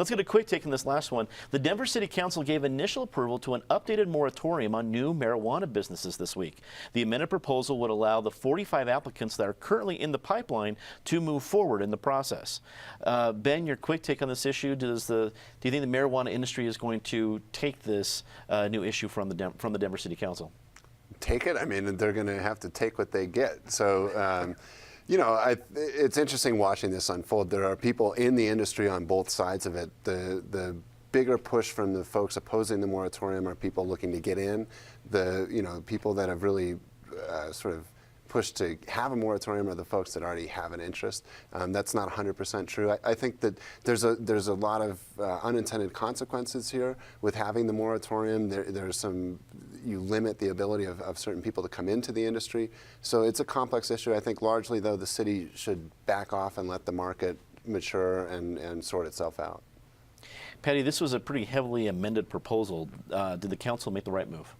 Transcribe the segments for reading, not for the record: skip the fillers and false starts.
Let's get a quick take on this last one. The Denver City Council gave initial approval to an updated moratorium on new marijuana businesses this week. The amended proposal would allow the 45 applicants that are currently in the pipeline to move forward in the process. Ben, your quick take on this issue. Do you think the marijuana industry is going to take this new issue from the Denver City Council? Take it? I mean, they're going to have to take what they get. So, you know, it's interesting watching this unfold. There are people in the industry on both sides of it. The bigger push from the folks opposing the moratorium are people looking to get in. The people that have really sort of pushed to have a moratorium are the folks that already have an interest. That's not 100% true. I think that there's a lot of unintended consequences here with having the moratorium. You limit the ability of certain people to come into the industry. So it's a complex issue. I think largely, though, the city should back off and let the market mature and sort itself out. Patty, this was a pretty heavily amended proposal. Did the council make the right move?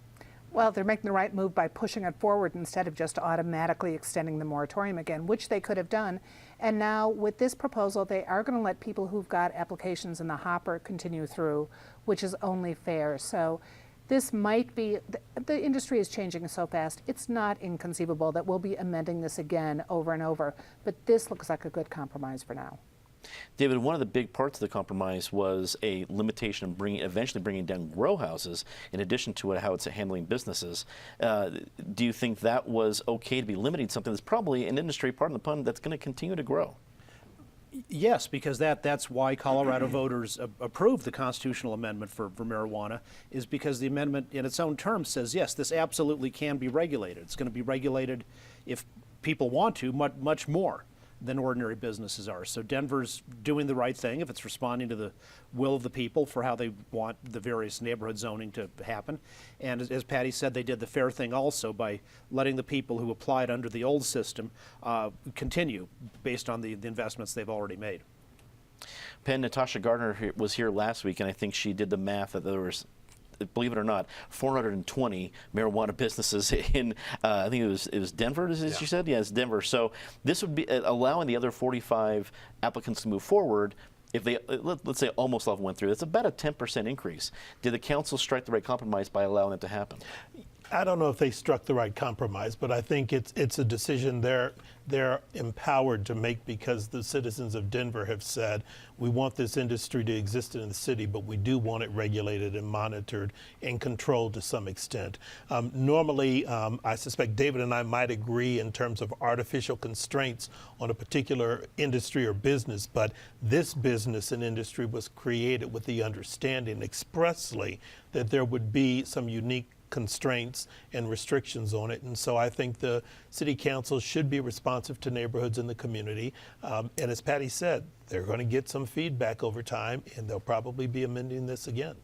Well, they're making the right move by pushing it forward instead of just automatically extending the moratorium again, which they could have done. And now with this proposal, they are going to let people who've got applications in the hopper continue through, which is only fair. So this might be, the industry is changing so fast, it's not inconceivable that we'll be amending this again over and over. But this looks like a good compromise for now. David, one of the big parts of the compromise was a limitation of eventually bringing down grow houses in addition to how it's handling businesses. Do you think that was okay to be limiting something that's probably an industry, pardon the pun, that's going to continue to grow? Yes, because that's why Colorado voters approved the constitutional amendment for marijuana, is because the amendment in its own terms says, yes, this absolutely can be regulated. It's going to be regulated, if people want to, much more than ordinary businesses are. So Denver's doing the right thing if it's responding to the will of the people for how they want the various neighborhood zoning to happen. And as Patty said, they did the fair thing also by letting the people who applied under the old system continue based on the investments they've already made. Penn, Natasha Gardner was here last week, and I think she did the math that there was, believe it or not, 420 marijuana businesses in, I think it was Denver, as she said? Yeah, it's Denver. So this would be allowing the other 45 applicants to move forward. If they, let's say almost all of them went through, that's about a 10% increase. Did the council strike the right compromise by allowing that to happen? I don't know if they struck the right compromise, but I think it's a decision they're empowered to make because the citizens of Denver have said, we want this industry to exist in the city, but we do want it regulated and monitored and controlled to some extent. Normally, I suspect David and I might agree in terms of artificial constraints on a particular industry or business, but this business and industry was created with the understanding expressly that there would be some unique constraints and restrictions on it. And so I think the city council should be responsive to neighborhoods in the community. And as Patty said, they're going to get some feedback over time, and they'll probably be amending this again.